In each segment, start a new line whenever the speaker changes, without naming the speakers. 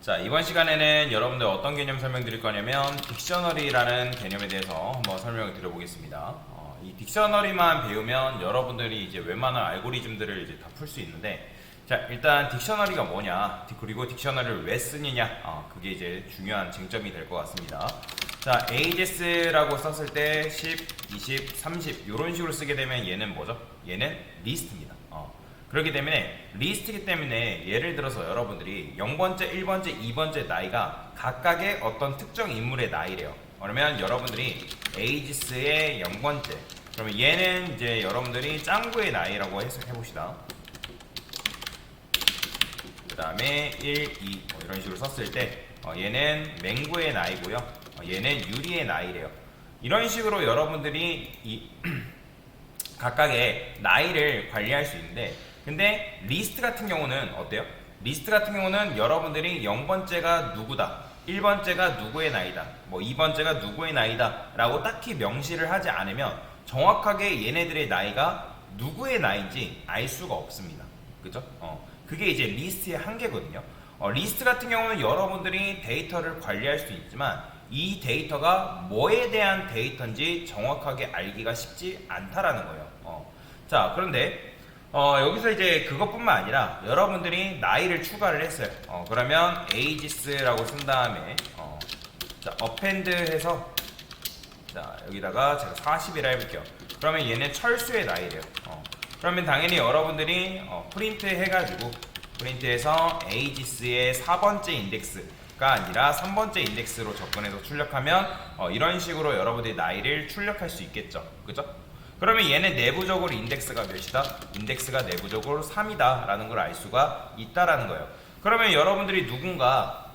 자, 이번 시간에는 여러분들 어떤 개념 설명드릴 거냐면 딕셔너리라는 개념에 대해서 한번 설명을 드려보겠습니다. 이 딕셔너리만 배우면 여러분들이 이제 웬만한 알고리즘들을 이제 다 풀 수 있는데, 자, 일단 딕셔너리가 뭐냐, 그리고 딕셔너리를 왜 쓰느냐, 그게 이제 중요한 쟁점이 될 것 같습니다. 자, AJS라고 썼을 때 10, 20, 30 이런 식으로 쓰게 되면 얘는 뭐죠? 얘는 리스트입니다. 그렇기 때문에 리스트이기 때문에 예를 들어서 여러분들이 0번째, 1번째, 2번째 나이가 각각의 어떤 특정 인물의 나이래요. 그러면 여러분들이 에이지스의 0번째, 그러면 얘는 이제 여러분들이 짱구의 나이라고 해봅시다. 그 다음에 1, 2 이런 식으로 썼을 때 얘는 맹구의 나이고요, 얘는 유리의 나이래요. 이런 식으로 여러분들이 이 각각의 나이를 관리할 수 있는데, 근데 리스트 같은 경우는 어때요? 리스트 같은 경우는 여러분들이 0번째가 누구다, 1번째가 누구의 나이다, 뭐 2번째가 누구의 나이다 라고 딱히 명시를 하지 않으면 정확하게 얘네들의 나이가 누구의 나이인지 알 수가 없습니다. 그죠? 그게 이제 리스트의 한계거든요. 리스트 같은 경우는 여러분들이 데이터를 관리할 수 있지만 이 데이터가 뭐에 대한 데이터인지 정확하게 알기가 쉽지 않다라는 거예요. 자, 그런데 여기서 이제 그것뿐만 아니라 여러분들이 나이를 추가를 했어요. 그러면 ages라고 쓴 다음에 자, append 해서 자, 여기다가 제가 40이라 해볼게요. 그러면 얘는 철수의 나이래요. 그러면 당연히 여러분들이 프린트 해가지고 프린트해서 ages의 4번째 인덱스가 아니라 3번째 인덱스로 접근해서 출력하면 이런 식으로 여러분들이 나이를 출력할 수 있겠죠. 그죠? 그러면 얘는 내부적으로 인덱스가 몇이다? 인덱스가 내부적으로 3이다 라는 걸 알 수가 있다라는 거예요. 그러면 여러분들이 누군가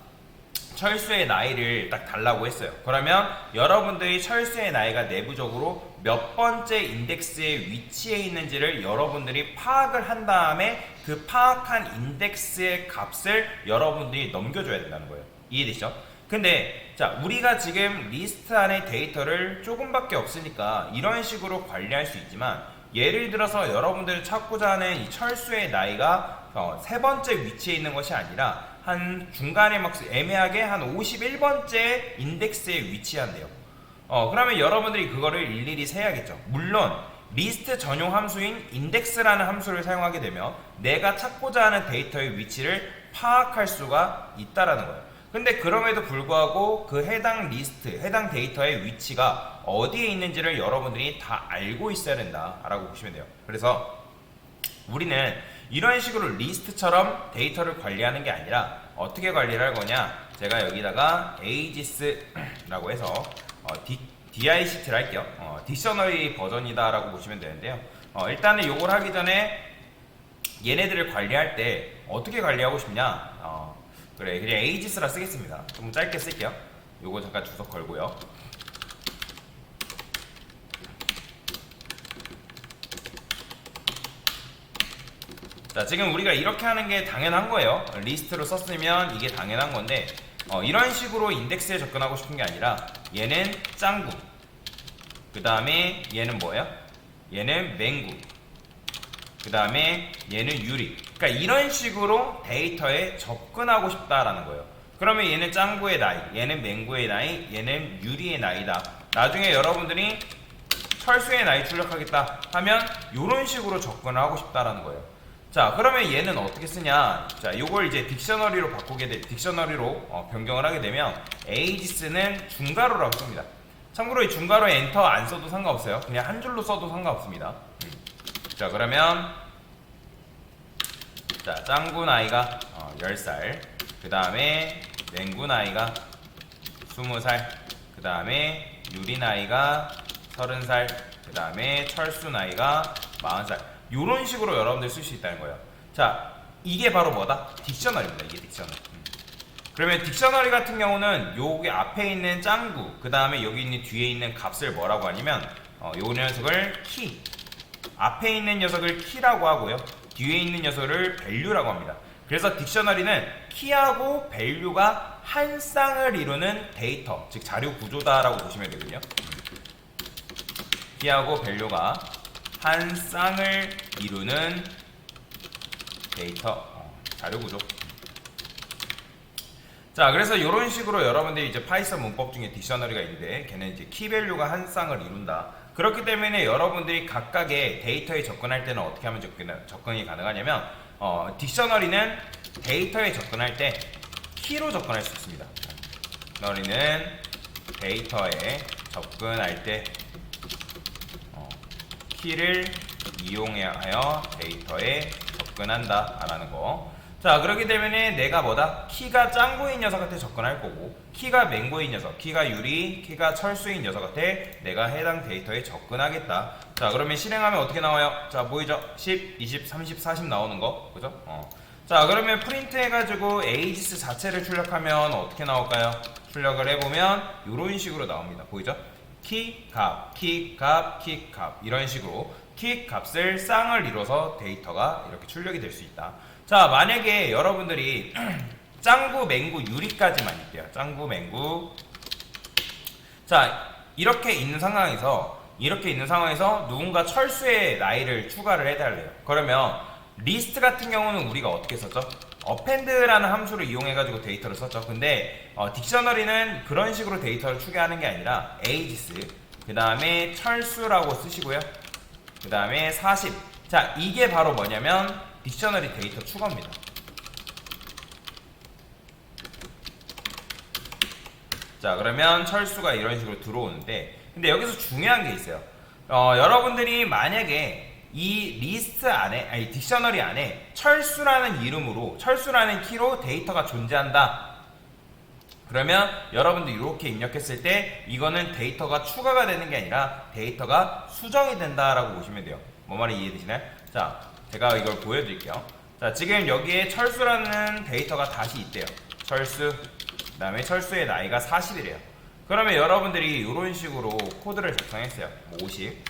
철수의 나이를 딱 달라고 했어요. 그러면 여러분들이 철수의 나이가 내부적으로 몇 번째 인덱스에 위치해 있는지를 여러분들이 파악을 한 다음에 그 파악한 인덱스의 값을 여러분들이 넘겨줘야 된다는 거예요. 이해되시죠? 근데 자, 우리가 지금 리스트 안에 데이터를 조금밖에 없으니까 이런 식으로 관리할 수 있지만, 예를 들어서 여러분들이 찾고자 하는 이 철수의 나이가 세 번째 위치에 있는 것이 아니라 한 중간에 막 애매하게 한 51번째 인덱스에 위치한대요. 그러면 여러분들이 그거를 일일이 세야겠죠. 물론 리스트 전용 함수인 인덱스라는 함수를 사용하게 되면 내가 찾고자 하는 데이터의 위치를 파악할 수가 있다라는 거예요. 근데 그럼에도 불구하고 그 해당 리스트, 해당 데이터의 위치가 어디에 있는지를 여러분들이 다 알고 있어야 된다라고 보시면 돼요. 그래서 우리는 이런 식으로 리스트처럼 데이터를 관리하는 게 아니라 어떻게 관리를 할 거냐, 제가 여기다가 ages라고 해서 DICT를 할게요. 딕셔너리 버전이다 라고 보시면 되는데요. 일단은 요걸 하기 전에 얘네들을 관리할 때 어떻게 관리하고 싶냐, 그래, 그냥 ages라 쓰겠습니다. 좀 짧게 쓸게요. 요거 잠깐 주석 걸고요. 자, 지금 우리가 이렇게 하는 게 당연한 거예요. 리스트로 썼으면 이게 당연한 건데, 이런 식으로 인덱스에 접근하고 싶은 게 아니라 얘는 짱구, 그 다음에 얘는 뭐예요? 얘는 맹구, 그 다음에 얘는 유리. 그러니까 이런 식으로 데이터에 접근하고 싶다라는 거예요. 그러면 얘는 짱구의 나이, 얘는 맹구의 나이, 얘는 유리의 나이다. 나중에 여러분들이 철수의 나이 출력하겠다 하면 이런 식으로 접근을 하고 싶다라는 거예요. 자, 그러면 얘는 어떻게 쓰냐? 자, 요걸 이제 딕셔너리로 딕셔너리로 변경을 하게 되면 ages는 중괄호라고 씁니다. 참고로 이 중괄호에 엔터 안 써도 상관없어요. 그냥 한 줄로 써도 상관없습니다. 자, 그러면 자, 짱구 나이가 10살, 그 다음에 맹구 나이가 20살, 그 다음에 유리 나이가 30살, 그 다음에 철수 나이가 40살. 요런 식으로 여러분들 쓸 수 있다는 거예요. 자, 이게 바로 뭐다? 딕셔너리입니다. 이게 딕셔너리. 그러면 딕셔너리 같은 경우는 여기 앞에 있는 짱구, 그 다음에 여기 있는 뒤에 있는 값을 뭐라고 하냐면 요 녀석을 키, 앞에 있는 녀석을 키라고 하고요, 뒤에 있는 녀석을 value라고 합니다. 그래서 딕셔너리는 키하고 value가 한 쌍을 이루는 데이터, 즉 자료 구조다라고 보시면 되거든요. 키하고 value가 한 쌍을 이루는 데이터, 자료 구조. 자, 그래서 이런 식으로 여러분들이 이제 파이썬 문법 중에 딕셔너리가 있는데 걔는 이제 키밸류가 한 쌍을 이룬다. 그렇기 때문에 여러분들이 각각의 데이터에 접근할 때는 어떻게 하면 접근이 가능하냐면 딕셔너리는 데이터에 접근할 때 키로 접근할 수 있습니다. 딕셔너리는 데이터에 접근할 때 키를 이용하여 데이터에 접근한다 라는 거. 자, 그렇기 때문에 내가 뭐다? 키가 짱구인 녀석한테 접근할 거고, 키가 맹구인 녀석, 키가 유리, 키가 철수인 녀석한테 내가 해당 데이터에 접근하겠다. 자, 그러면 실행하면 어떻게 나와요? 자, 보이죠? 10, 20, 30, 40 나오는 거. 그죠? 자, 그러면 프린트 해가지고 에이지스 자체를 출력하면 어떻게 나올까요? 출력을 해보면 이런 식으로 나옵니다. 보이죠? 키 값, 키 값, 키 값. 이런 식으로 키 값을 쌍을 이뤄서 데이터가 이렇게 출력이 될 수 있다. 자, 만약에 여러분들이 짱구, 맹구, 유리까지만 있대요. 짱구, 맹구. 자, 이렇게 있는 상황에서 누군가 철수의 나이를 추가를 해달래요. 그러면 리스트 같은 경우는 우리가 어떻게 썼죠? append라는 함수를 이용해가지고 데이터를 썼죠. 근데 딕셔너리는 그런 식으로 데이터를 추계하는 게 아니라 ages, 그 다음에 철수라고 쓰시고요. 그 다음에 40. 자, 이게 바로 뭐냐면 딕셔너리 데이터 추가입니다. 자, 그러면 철수가 이런 식으로 들어오는데, 근데 여기서 중요한 게 있어요. 여러분들이 만약에 이 리스트 안에, 아니 딕셔너리 안에 철수라는 이름으로, 철수라는 키로 데이터가 존재한다. 그러면 여러분들 이렇게 입력했을 때 이거는 데이터가 추가가 되는 게 아니라 데이터가 수정이 된다라고 보시면 돼요. 뭐 말이 이해되시나요? 자, 제가 이걸 보여드릴게요. 자, 지금 여기에 철수라는 데이터가 다시 있대요. 철수, 그 다음에 철수의 나이가 40이래요. 그러면 여러분들이 이런 식으로 코드를 작성했어요. 뭐 50,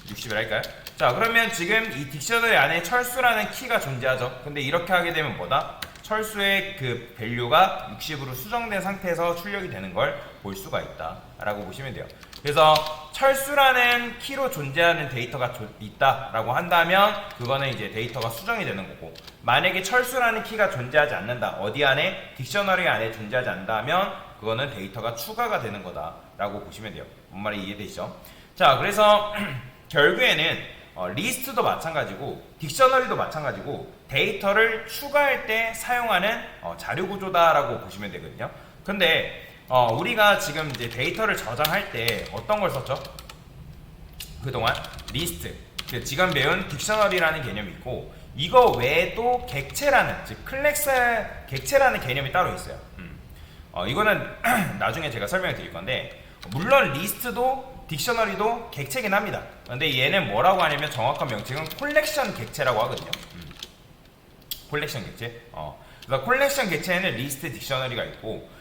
60을 할까요? 자, 그러면 지금 이 딕셔너리 안에 철수라는 키가 존재하죠. 근데 이렇게 하게 되면 뭐다? 철수의 그 밸류가 60으로 수정된 상태에서 출력이 되는 걸 볼 수가 있다 라고 보시면 돼요. 그래서 철수라는 키로 존재하는 데이터가 있다 라고 한다면 그거는 이제 데이터가 수정이 되는 거고, 만약에 철수라는 키가 존재하지 않는다, 어디 안에? 딕셔너리 안에 존재하지 않는다면 그거는 데이터가 추가가 되는 거다 라고 보시면 돼요. 뭔 말이 이해되시죠? 자, 그래서 결국에는 리스트도 마찬가지고 딕셔너리도 마찬가지고 데이터를 추가할 때 사용하는 자료 구조다라고 보시면 되거든요. 근데 우리가 지금 이제 데이터를 저장할 때 어떤 걸 썼죠? 그동안 리스트, 지금 배운 딕셔너리라는 개념이 있고, 이거 외에도 객체라는, 즉 클래스 객체라는 개념이 따로 있어요. 이거는 나중에 제가 설명을 드릴 건데, 물론 리스트도 딕셔너리도 객체긴 합니다. 근데 얘는 뭐라고 하냐면 정확한 명칭은 콜렉션 객체라고 하거든요. 콜렉션 객체. 그래서 콜렉션 객체에는 리스트, 딕셔너리가 있고,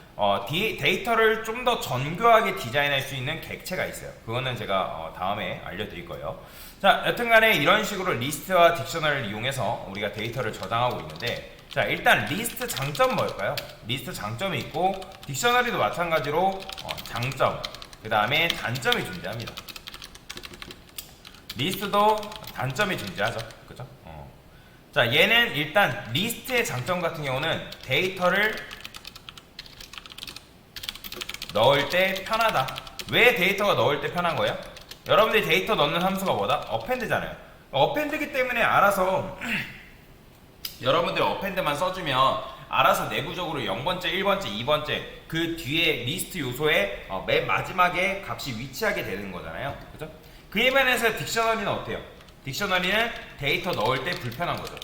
데이터를 좀 더 정교하게 디자인할 수 있는 객체가 있어요. 그거는 제가 다음에 알려드릴 거예요. 자, 여튼간에 이런 식으로 리스트와 딕셔너리를 이용해서 우리가 데이터를 저장하고 있는데, 자, 일단 리스트 장점 뭘까요? 리스트 장점이 있고 딕셔너리도 마찬가지로 장점, 그 다음에 단점이 존재합니다. 리스트도 단점이 존재하죠. 그죠? 자, 얘는 일단 리스트의 장점 같은 경우는 데이터를 넣을 때 편하다. 왜 데이터가 넣을 때 편한 거예요? 여러분들이 데이터 넣는 함수가 뭐다? append잖아요. append이기 때문에 알아서 여러분들이 append만 써주면 알아서 내부적으로 0번째, 1번째, 2번째 그 뒤에 리스트 요소에 맨 마지막에 값이 위치하게 되는 거잖아요. 그죠? 그에 반해서 딕셔너리는 어때요? 딕셔너리는 데이터 넣을 때 불편한 거죠.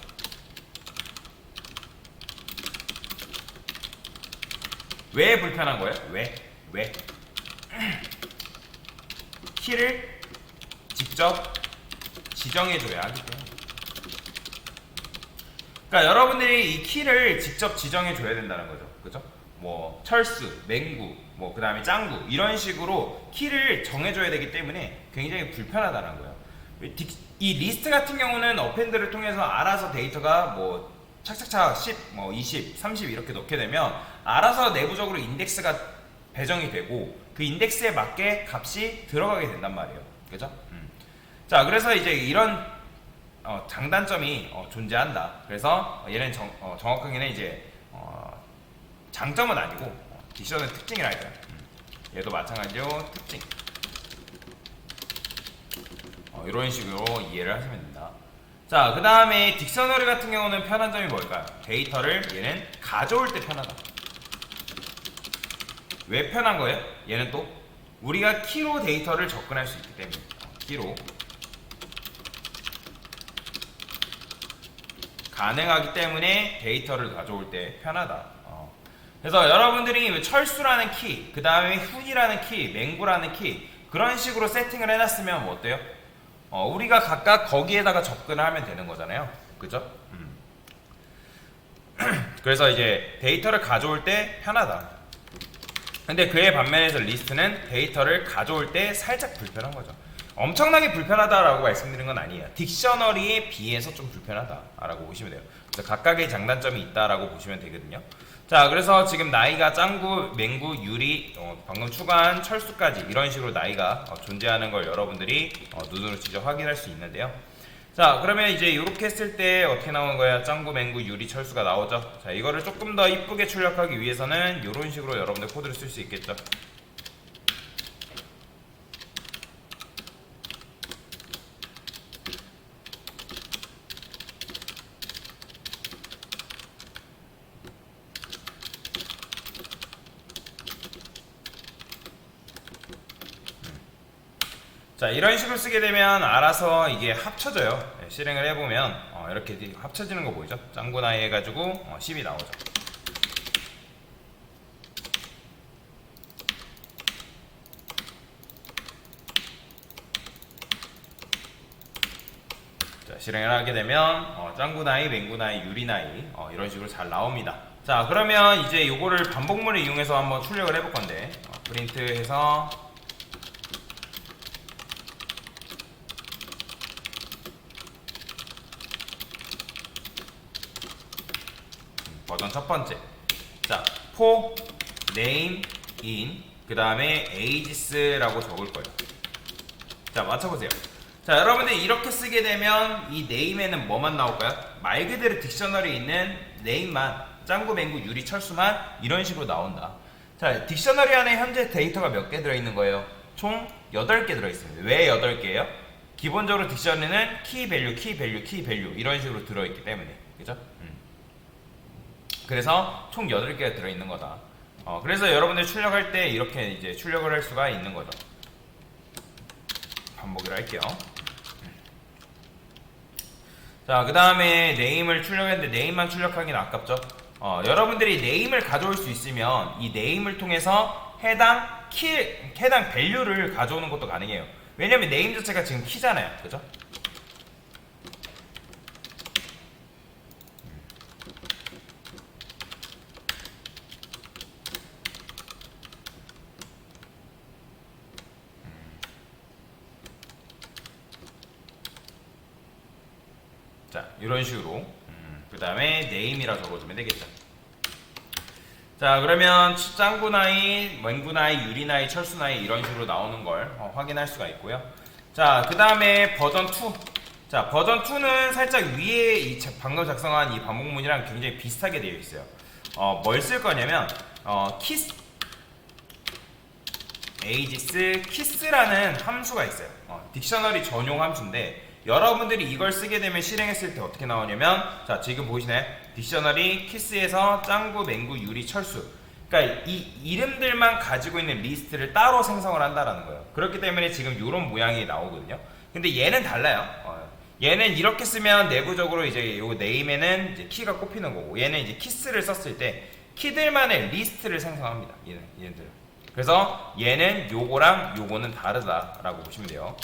왜 불편한 거예요? 왜? 키를 직접 지정해줘야 하기 때문에. 그러니까 여러분들이 이 키를 직접 지정해줘야 된다는 거죠. 그죠? 뭐 철수, 맹구, 뭐 그 다음에 짱구 이런 식으로 키를 정해줘야 되기 때문에 굉장히 불편하다는 거예요. 이 리스트 같은 경우는 append를 통해서 알아서 데이터가 뭐 착착착 10, 뭐 20, 30 이렇게 넣게 되면 알아서 내부적으로 인덱스가 배정이 되고 그 인덱스에 맞게 값이 들어가게 된단 말이에요. 그죠? 자, 그래서 이제 이런 장단점이 존재한다. 그래서 얘는 정확하게는 이제 장점은 아니고 딕셔너리 특징이라 할까요? 얘도 마찬가지로 특징. 이런 식으로 이해를 하시면 됩니다. 자, 그 다음에 딕셔너리 같은 경우는 편한 점이 뭘까요? 데이터를 얘는 가져올 때 편하다. 왜 편한 거예요? 얘는 또 우리가 키로 데이터를 접근할 수 있기 때문에 키로 가능하기 때문에 데이터를 가져올 때 편하다. 그래서 여러분들이 철수라는 키, 그 다음에 훈이라는 키, 맹구라는 키 그런 식으로 세팅을 해놨으면 뭐 어때요? 우리가 각각 거기에다가 접근을 하면 되는 거잖아요. 그죠? 그래서 이제 데이터를 가져올 때 편하다. 근데 그에 반면에서 리스트는 데이터를 가져올 때 살짝 불편한 거죠. 엄청나게 불편하다라고 말씀드린 건 아니에요. 딕셔너리에 비해서 좀 불편하다라고 보시면 돼요. 그래서 각각의 장단점이 있다라고 보시면 되거든요. 자, 그래서 지금 나이가 짱구, 맹구, 유리, 방금 추가한 철수까지 이런 식으로 나이가 존재하는 걸 여러분들이 눈으로 직접 확인할 수 있는데요. 자, 그러면 이제 이렇게 했을 때 어떻게 나오는 거야? 짱구, 맹구, 유리, 철수가 나오죠. 자, 이거를 조금 더 이쁘게 출력하기 위해서는 이런 식으로 여러분들 코드를 쓸 수 있겠죠. 자, 이런 식으로 쓰게 되면 알아서 이게 합쳐져요. 네, 실행을 해보면 이렇게 합쳐지는 거 보이죠? 짱구 나이 해가지고 10이 나오죠. 자, 실행을 하게 되면 짱구 나이, 맹구 나이, 유리 나이 이런 식으로 잘 나옵니다. 자, 그러면 이제 요거를 반복문을 이용해서 한번 출력을 해볼 건데 프린트 해서 버전 첫 번째. 자, for name in 그 다음에 ages라고 적을 거예요. 자, 맞춰보세요. 자, 여러분들 이렇게 쓰게 되면 이 name에는 뭐만 나올까요? 말 그대로 딕셔너리에 있는 name만 짱구, 맹구, 유리, 철수만 이런 식으로 나온다. 자, 딕셔너리 안에 현재 데이터가 몇 개 들어있는 거예요? 총 8개 들어있습니다. 왜 8개예요? 기본적으로 딕셔너리는 키 밸류, 키 밸류, 키 밸류 이런 식으로 들어있기 때문에. 그죠? 그래서 총 8개가 들어있는 거다. 그래서 여러분들 출력할 때 이렇게 이제 출력을 할 수가 있는 거죠. 반복을 할게요. 자, 그 다음에 네임을 출력했는데 네임만 출력하기는 아깝죠. 여러분들이 네임을 가져올 수 있으면 이 네임을 통해서 해당 밸류를 가져오는 것도 가능해요. 왜냐면 네임 자체가 지금 키잖아요. 그죠? 자, 이런 식으로 그 다음에 네임이라 적어주면 되겠죠. 자, 그러면 짱구 나이, 맹구 나이, 유리 나이, 철수 나이 이런 식으로 나오는 걸 확인할 수가 있고요. 자, 그 다음에 버전 2. 자, 버전 2는 살짝 위에 방금 작성한 이 반복문이랑 굉장히 비슷하게 되어 있어요. 뭘 쓸 거냐면 키스 ages kiss라는 함수가 있어요. 딕셔너리 전용 함수인데 여러분들이 이걸 쓰게 되면 실행했을 때 어떻게 나오냐면, 자, 지금 보이시나요? 딕셔너리 키스에서 짱구, 맹구, 유리, 철수. 그러니까 이 이름들만 가지고 있는 리스트를 따로 생성을 한다라는 거예요. 그렇기 때문에 지금 이런 모양이 나오거든요. 근데 얘는 달라요. 얘는 이렇게 쓰면 내부적으로 이제 요 네임에는 이제 키가 꼽히는 거고, 얘는 이제 키스를 썼을 때 키들만의 리스트를 생성합니다. 얘네들. 그래서 얘는 요거랑 요거는 다르다라고 보시면 돼요.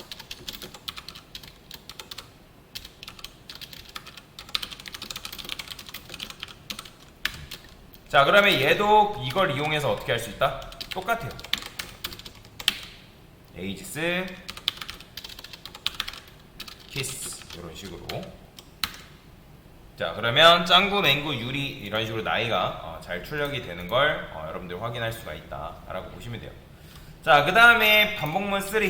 자, 그러면 얘도 이걸 이용해서 어떻게 할 수 있다? 똑같아요. ages kiss 이런 식으로. 자, 그러면 짱구, 맹구, 유리 이런 식으로 나이가 잘 출력이 되는 걸 여러분들 확인할 수가 있다라고 보시면 돼요. 자, 그 다음에 반복문 3.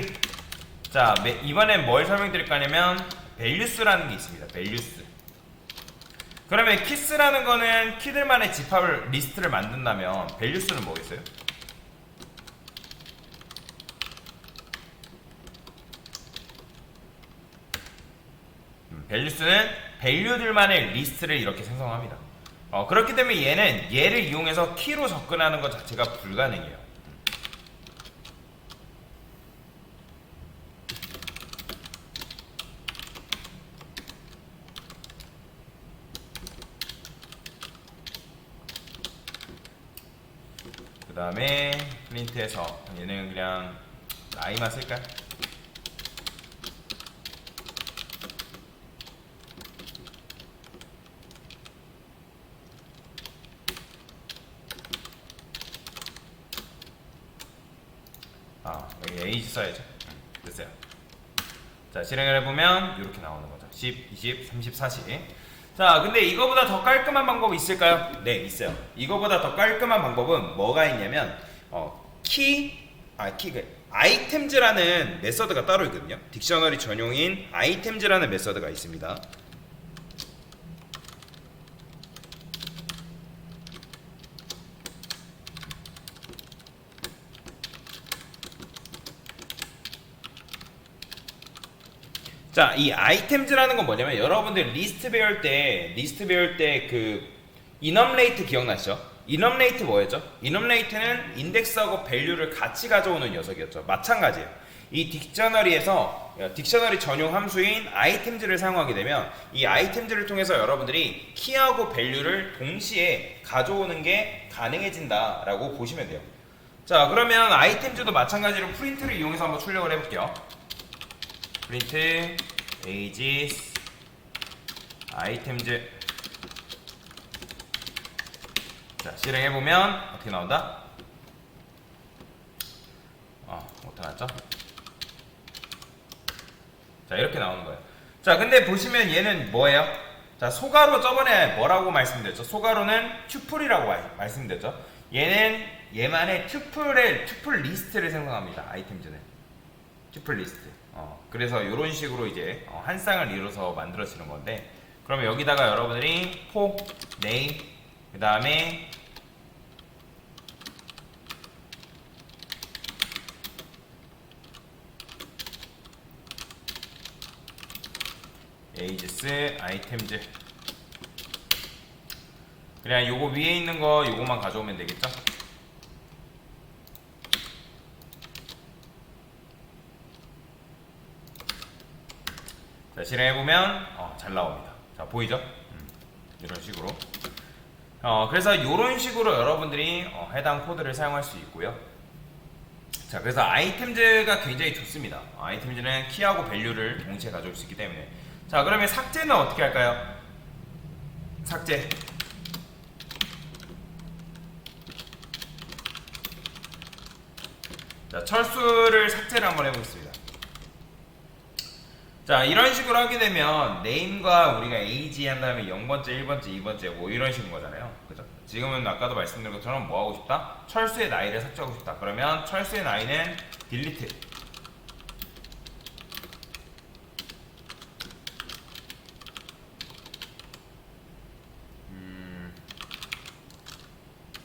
자, 이번엔 뭘 설명드릴 거냐면 values라는 게 있습니다. values. 그러면 키스라는 거는 키들만의 집합을 리스트를 만든다면 밸류스는 뭐겠어요? 밸류스는 밸류들만의 리스트를 이렇게 생성합니다. 그렇기 때문에 얘는 얘를 이용해서 키로 접근하는 것 자체가 불가능해요. 그 다음에 프린트해서 얘는 그냥 i만 쓸까요? 여기 age 써야죠. 됐어요. 자, 실행을 해보면 이렇게 나오는 거죠. 10, 20, 30, 40. 자, 근데 이거보다 더 깔끔한 방법이 있을까요? 네, 있어요. 이거보다 더 깔끔한 방법은 뭐가 있냐면 아이템즈라는 메서드가 따로 있거든요. 딕셔너리 전용인 아이템즈라는 메서드가 있습니다. 자, 이 아이템즈라는 건 뭐냐면 여러분들 리스트 배울 때 그 인업레이트 기억나시죠? 인업레이트 뭐였죠? 인업레이트는 인덱스하고 밸류를 같이 가져오는 녀석이었죠. 마찬가지예요. 이 딕셔너리 전용 함수인 아이템즈를 사용하게 되면 이 아이템즈를 통해서 여러분들이 키하고 밸류를 동시에 가져오는 게 가능해진다라고 보시면 돼요. 자, 그러면 아이템즈도 마찬가지로 프린트를 이용해서 한번 출력을 해볼게요. 프린트 ages items. 자, 실행해보면 어떻게 나온다? 어떻게 나왔죠? 자, 이렇게 나오는 거예요. 자, 근데 보시면 얘는 뭐예요? 자, 소가로 저번에 뭐라고 말씀드렸죠? 소가로는 튜플이라고 말씀드렸죠? 얘는 얘만의 튜플 리스트를 생성합니다. 아이템즈는 튜플 리스트. 그래서 이런 식으로 이제 한 쌍을 이뤄서 만들어지는 건데, 그러면 여기다가 여러분들이 for name 그 다음에 ages items, 그냥 요거 위에 있는 거 요거만 가져오면 되겠죠? 자, 실행해보면 잘 나옵니다. 자, 보이죠? 이런 식으로. 그래서 이런 식으로 여러분들이 해당 코드를 사용할 수 있고요. 자, 그래서 아이템즈가 굉장히 좋습니다. 아이템즈는 키하고 밸류를 동시에 가져올 수 있기 때문에. 자, 그러면 삭제는 어떻게 할까요? 삭제. 자, 철수를 삭제를 한번 해보겠습니다. 자, 이런 식으로 하게 되면 name과 우리가 age 한 다음에 0번째, 1번째, 2번째 뭐 이런 식인 거잖아요. 그죠? 지금은 아까도 말씀드린 것처럼 뭐 하고 싶다? 철수의 나이를 삭제하고 싶다. 그러면 철수의 나이는 delete.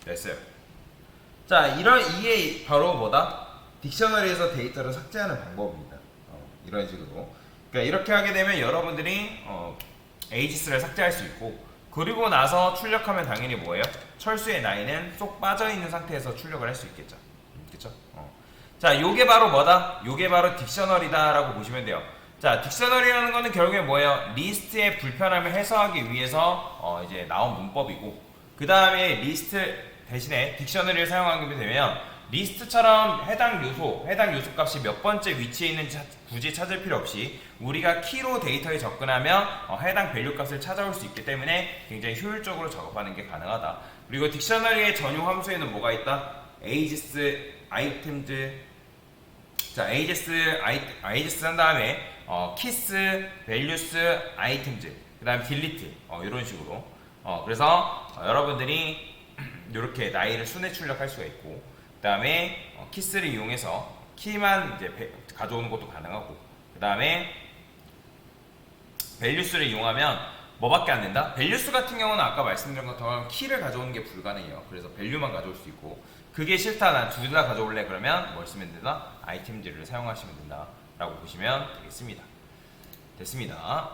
됐어요. 자, 이게 바로 뭐다? 딕셔너리에서 데이터를 삭제하는 방법입니다. 이런 식으로. 그러니까 이렇게 하게 되면 여러분들이 ages를 삭제할 수 있고, 그리고 나서 출력하면 당연히 뭐예요? 철수의 나이는 쏙 빠져있는 상태에서 출력을 할 수 있겠죠. 그쵸? 자, 요게 바로 뭐다? 요게 바로 딕셔너리다 라고 보시면 돼요. 자, 딕셔너리라는 거는 결국에 뭐예요? 리스트의 불편함을 해소하기 위해서 이제 나온 문법이고, 그 다음에 리스트 대신에 딕셔너리를 사용하게 되면 리스트처럼 해당 요소 값이 몇 번째 위치에 있는지 굳이 찾을 필요 없이 우리가 키로 데이터에 접근하면 해당 밸류 값을 찾아올 수 있기 때문에 굉장히 효율적으로 작업하는 게 가능하다. 그리고 딕셔너리의 전용 함수에는 뭐가 있다? ages items. 자, ages 한 다음에 kiss, values, items, 그 다음에 delete 이런 식으로. 그래서 여러분들이 이렇게 나이를 순회 출력할 수가 있고, 그 다음에 키스를 이용해서 키만 이제 가져오는 것도 가능하고, 그 다음에 밸류스를 이용하면 뭐밖에 안 된다? 밸류수 같은 경우는 아까 말씀드린 것처럼 키를 가져오는 게 불가능해요. 그래서 밸류만 가져올 수 있고, 그게 싫다, 난 둘 다 가져올래, 그러면 뭘 쓰면 된다? 아이템들을 사용하시면 된다 라고 보시면 되겠습니다. 됐습니다.